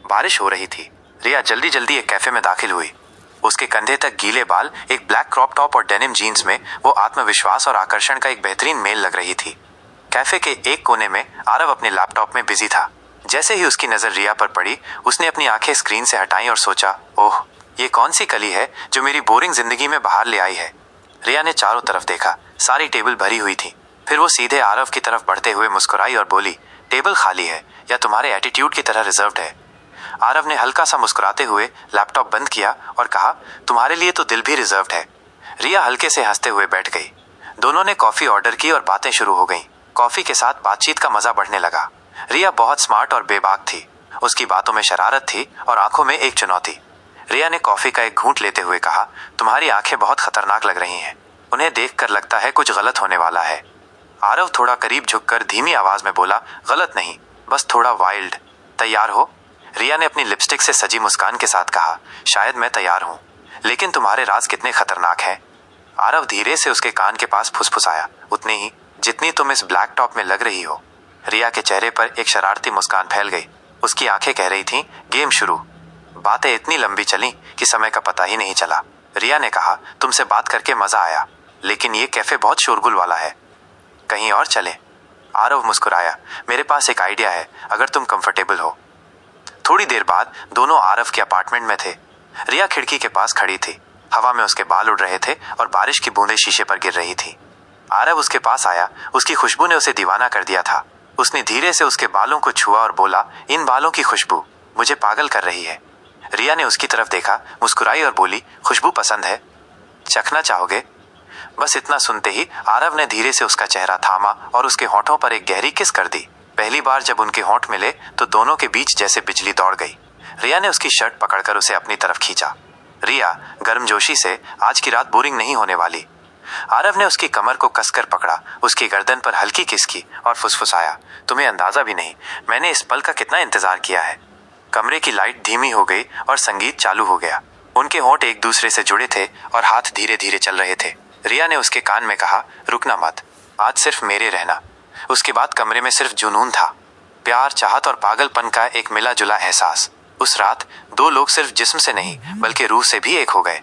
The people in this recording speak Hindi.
बारिश हो रही थी। रिया जल्दी जल्दी एक कैफे में दाखिल हुई। उसके कंधे तक गीले बाल, एक ब्लैक क्रॉप टॉप और डेनिम जीन्स में वो आत्मविश्वास और आकर्षण का एक बेहतरीन मेल लग रही थी। कैफे के एक कोने में आरव अपने लैपटॉप में बिजी था। जैसे ही उसकी नजर रिया पर पड़ी, उसने अपनी आंखें स्क्रीन से हटाई और सोचा, ओह, ये कौन सी कली है जो मेरी बोरिंग जिंदगी में बाहर ले आई है। रिया ने चारों तरफ देखा, सारी टेबल भरी हुई थी। फिर वो सीधे आरव की तरफ बढ़ते हुए मुस्कुराई और बोली, टेबल खाली है या तुम्हारे एटीट्यूड की तरह रिजर्व्ड है। आरव ने हल्का सा मुस्कुराते हुए लैपटॉप बंद किया और कहा, तुम्हारे लिए तो दिल भी रिजर्व्ड है। रिया हल्के से हंसते हुए बैठ गई। दोनों ने कॉफी ऑर्डर की और बातें शुरू हो गईं। कॉफी के साथ बातचीत का मजा बढ़ने लगा। रिया बहुत स्मार्ट और बेबाक थी। उसकी बातों में शरारत थी और आंखों में एक चुनौती। रिया ने कॉफी का एक घूंट लेते हुए कहा, तुम्हारी आंखें बहुत खतरनाक लग रही हैं। उन्हें देखकर लगता है कुछ गलत होने वाला है। आरव थोड़ा करीब झुककर धीमी आवाज में बोला, गलत नहीं, बस थोड़ा वाइल्ड। तैयार हो? रिया ने अपनी लिपस्टिक से सजी मुस्कान के साथ कहा, शायद मैं तैयार हूं, लेकिन तुम्हारे राज कितने खतरनाक हैं। आरव धीरे से उसके कान के पास फुसफुसाया, उतनी ही जितनी तुम इस ब्लैक टॉप में लग रही हो। रिया के चेहरे पर एक शरारती मुस्कान फैल गई। उसकी आंखें कह रही थीं, गेम शुरू। बातें इतनी लंबी चली कि समय का पता ही नहीं चला। रिया ने कहा, तुमसे बात करके मजा आया, लेकिन ये कैफे बहुत शोरगुल वाला है, कहीं और चले। आरव मुस्कुराया, मेरे पास एक आइडिया है, अगर तुम कंफर्टेबल हो। थोड़ी देर बाद दोनों आरव के अपार्टमेंट में थे। रिया खिड़की के पास खड़ी थी। हवा में उसके बाल उड़ रहे थे और बारिश की बूंदें शीशे पर गिर रही थी। आरव उसके पास आया। उसकी खुशबू ने उसे दीवाना कर दिया था। उसने धीरे से उसके बालों को छुआ और बोला, इन बालों की खुशबू मुझे पागल कर रही है। रिया ने उसकी तरफ देखा, मुस्कुराई और बोली, खुशबू पसंद है, चखना चाहोगे? बस इतना सुनते ही आरव ने धीरे से उसका चेहरा थामा और उसके होठों पर एक गहरी किस कर दी। पहली बार जब उनके होंठ मिले तो दोनों के बीच जैसे बिजली दौड़ गई। रिया ने उसकी शर्ट पकड़कर उसे अपनी तरफ खींचा। रिया गर्मजोशी से, आज की रात बोरिंग नहीं होने वाली। आरव ने उसकी कमर को कसकर पकड़ा, उसकी गर्दन पर हल्की किस की और फुसफुसाया, तुम्हें अंदाजा भी नहीं, मैंने इस पल का कितना इंतजार किया है। कमरे की लाइट धीमी हो गई और संगीत चालू हो गया। उनके होंठ एक दूसरे से जुड़े थे और हाथ धीरे धीरे चल रहे थे। रिया ने उसके कान में कहा, रुकना मत, आज सिर्फ मेरे रहना। उसके बाद कमरे में सिर्फ जुनून था, प्यार, चाहत और पागलपन का एक मिला जुला एहसास। उस रात दो लोग सिर्फ जिस्म से नहीं बल्कि रूह से भी एक हो गए।